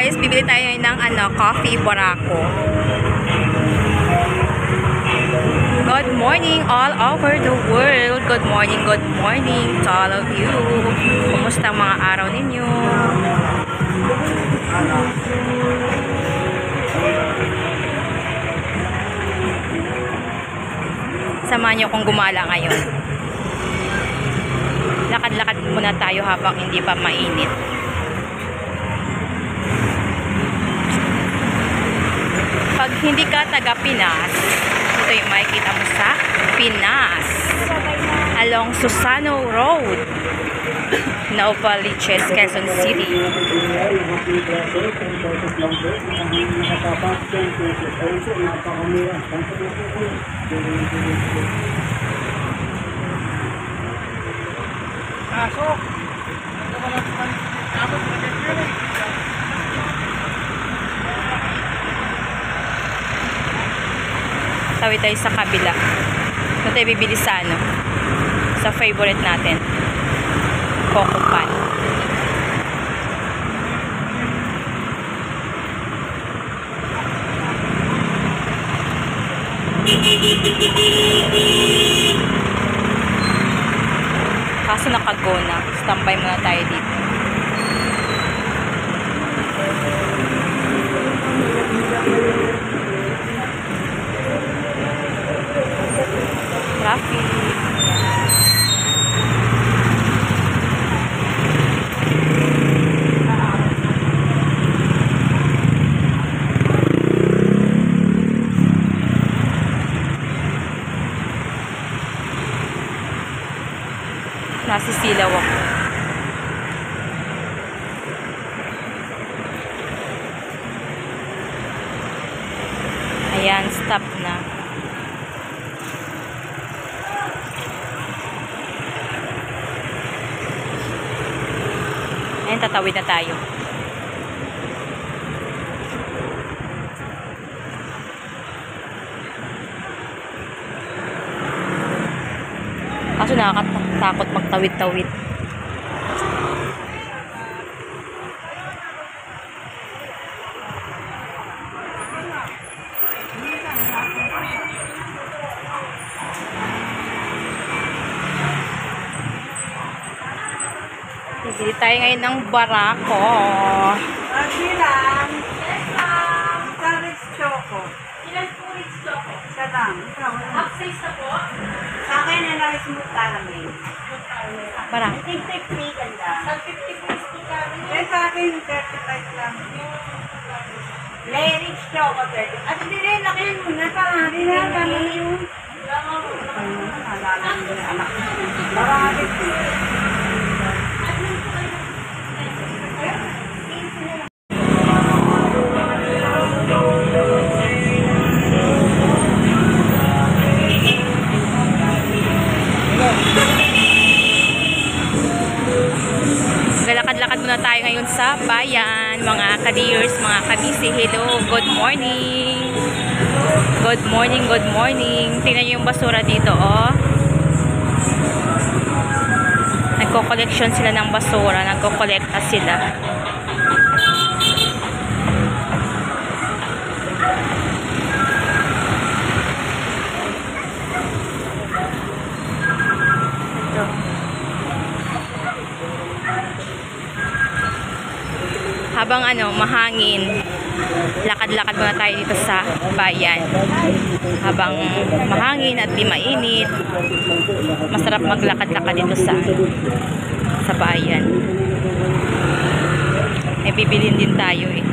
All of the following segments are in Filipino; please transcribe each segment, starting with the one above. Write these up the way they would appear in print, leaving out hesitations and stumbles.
guys, bibili tayo ng coffee Boracay. Good morning all over the world. Good morning to all of you. Kumusta ang mga araw ninyo? Samahan niyo kung gumala ngayon. Lakad-lakad muna tayo habang hindi pa mainit. Pag hindi ka taga Pinas, ito yung makikita mo sa Pinas. Along Susano Road, Novaliches, Quezon City. Tawid tayo sa kabila. Ito tayo bibili sa sa favorite natin, Coco Pan. Kaso nakago na. Standby muna tayo dito. Traffic. Nasisilaw ako. Ayan, stop na. Ayan, tatawid na tayo. Kaso nakakatakot magtawid-tawid. Bili tayo ngayon ng barako. Ilan? Yes, ma'am. Rich Choco. Ilan po Rich Choco? Isa lang. Half size na po? Sa akin na smooth caramel. Barako. 50 ganda. Sa 50 po is caramel. Eh, sa akin 35 lang. Rich Choco 30. At hindi rin, lakihan mo na pa. Hindi na, gano'n yun. Alala mo na anak. Marami po. Galakad-lakad muna tayo ngayon sa bayan, mga ka-deers, mga kabisi. Hello, good morning. Good morning. Tingnan niyo yung basura dito, oh. Nagko-collection sila ng basura, nagko-collecta sila. Habang mahangin, lakad-lakad muna tayo dito sa bayan. Habang mahangin at di mainit, masarap maglakad-lakad dito sa bayan. May bibilin din tayo eh.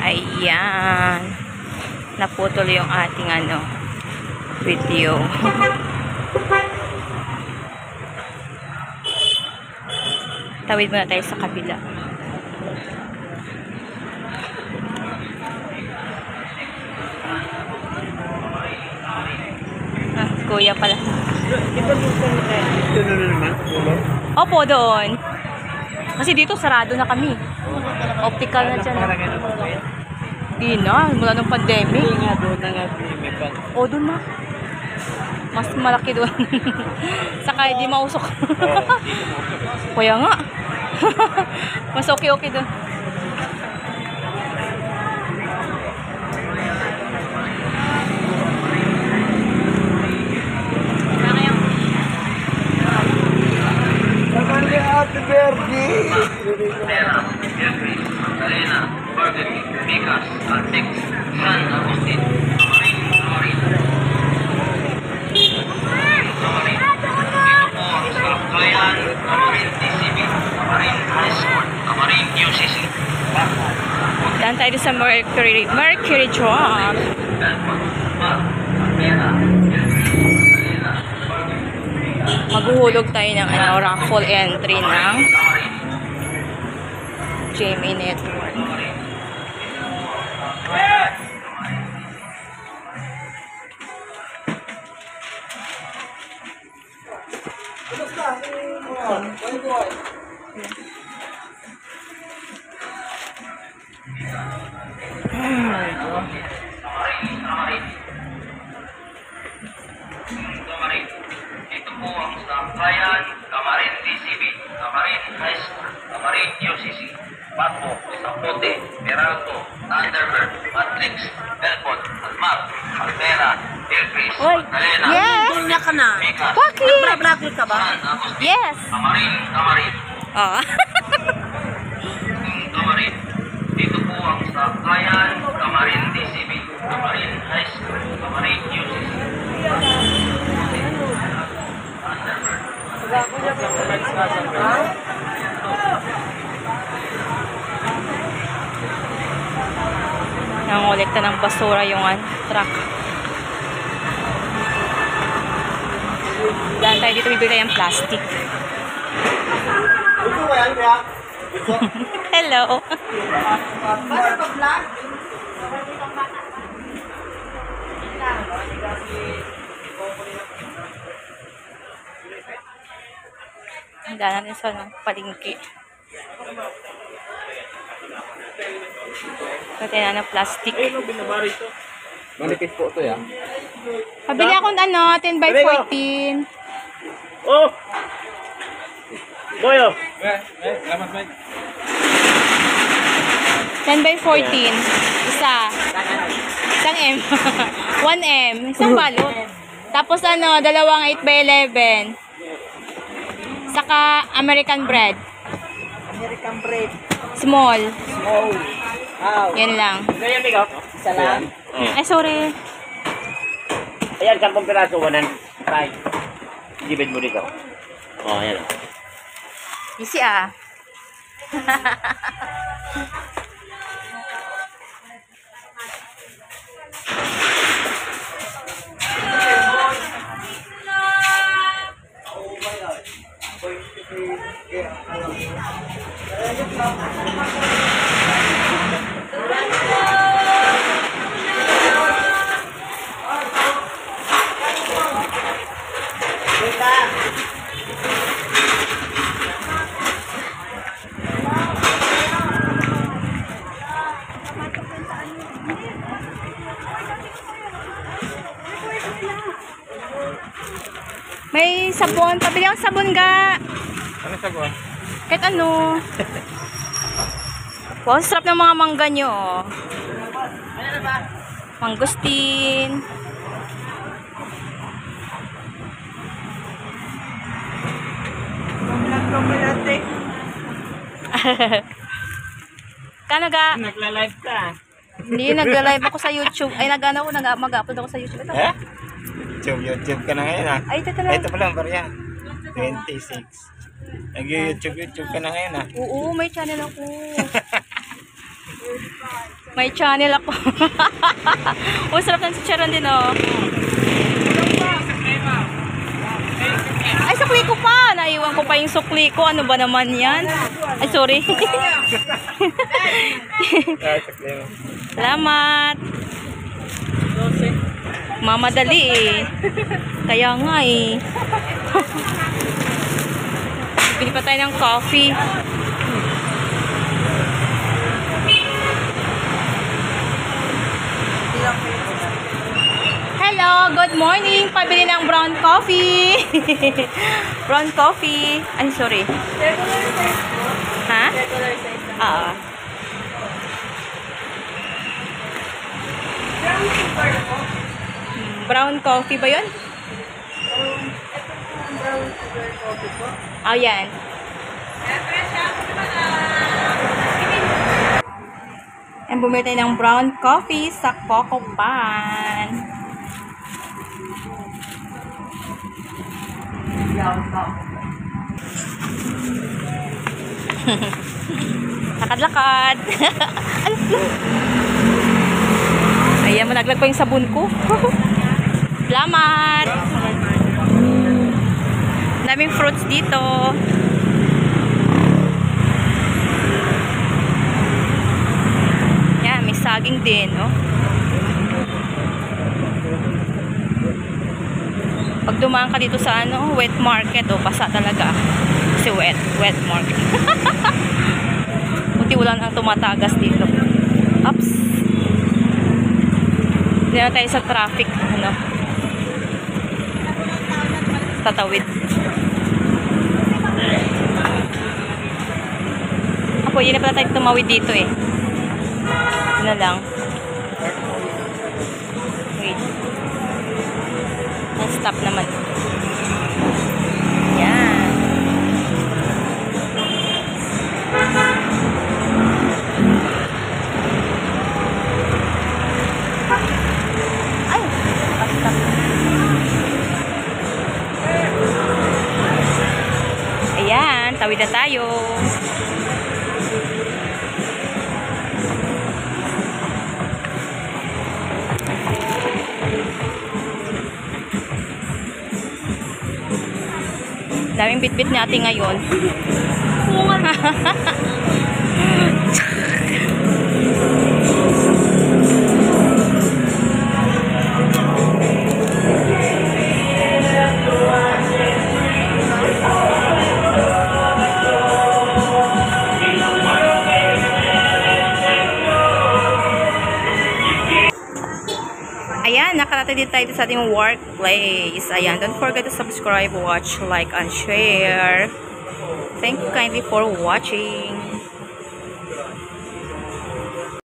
Ayan. Naputol yung ating video. Tawid muna tayo sa kabila. Kuya pala. Ito na naman. Opo, doon. Kasi dito sarado na kami. Optical na dyan. Di na, mula nung pandemic. O, doon na. Mas malaki doon. Saka hindi mausok. Kaya nga. Mas okay doon. Happy birthday! Pera, Jeffries, Magdalena, Burgundy, Micas, Altex, San Agustin, Amarin, Amarin. Amarin. Ito po ang Sarapkayan, Amarin TCB, Amarin High School, Amarin UCC. Daan tayo sa Mercury Drop. Maghuhulog tayo ng raffle entry ng GMA Network. Ito po ang Sarapkayan, Amarin TCB, Amarin High School, Amarin UCC, Paco, Sapote, Meralco, Thunderbird, Matrix, Belfort, Almag, Almera, Hillcrest, Oy, Magdalena, yes! Kanya ka na. Micas, Bakit? Vlog ka ba? San Agustin, Yes! Amarin, Amarin. Oh. Amarin. Dito po ang Sarapkayan, Amarin TCB, Amarin High School, Amarin UCC. Nangolekta ng basura yung truck. Daan tayo dito, bibili tayong plastic. Hello. Daan natin sa palengke. Pati na ng plastic. Manipis po ito yan. Pabili ako ng 10 by 14. Oh! Boyo! Salamat, Mike. 10 by 14. Isa. Isang M. 1M. Isang balot. Tapos dalawang 8 by 11. Saka American bread. American bread. Small. Oh. Wow. Yan lang. Ganyan, Miko. Isa lang. Ay, sorry. Ayan, 10 piraso, 1 try. Gibid mo dito. Oh, ayan. Easy ah. May sabon. Pabili ang sabon ga. Ano sagot? Kahit ano. Wow, sarap ng mga mangga nyo. Oh. Mangustin. Kano ga? Nagla-live ka. Hindi, nagla-live ako sa YouTube. Ay, mag-upload ako sa YouTube. Ito. Eh? YouTube ka na ngayon ah. Ay, ito lang. Ito pa lang, Maria. 26. Nag-YouTube ka na ngayon ah. Oo, may channel ako. May channel ako. Oh, sarap ng chicharon din, oh. Ay, sukli ko pa. Naiwan ko pa yung sukli ko. Ano ba naman yan? Ay, sorry. Salamat. Mamadali eh. Kaya nga eh. Bili pa tayo ng coffee. Hello, good morning. Pabili ng brown coffee. Brown coffee. Ay, sorry. Regular size po. Ha? Regular size lang. Oo. Brown sugar po. Brown coffee ba yun? Ito po ang brown sugar coffee po. Oh, yan. And bumili tayo ng brown coffee sa Coco Pan. Lakad-lakad. Ayan, malaglag pa yung sabon ko. Salamat! Daming fruits dito. Yan, may saging din, oh. Pag dumaan ka dito sa ano, wet market, oh, basa talaga. Kasi wet market. Buti wala nang tumatagas dito. Oops. Hindi na tayo sa traffic, ano. Tatawid. Ako, yun na pala tayo tumawid dito eh. Yun na lang. Wait. Na-stop naman. Yan. Ay! Basta. Ayan, tawid na tayo. Daming bitbit natin ngayon. Ayan, nakarating din tayo sa ating workplace. Ayan, don't forget to subscribe, watch, like, and share. Thank you kindly for watching.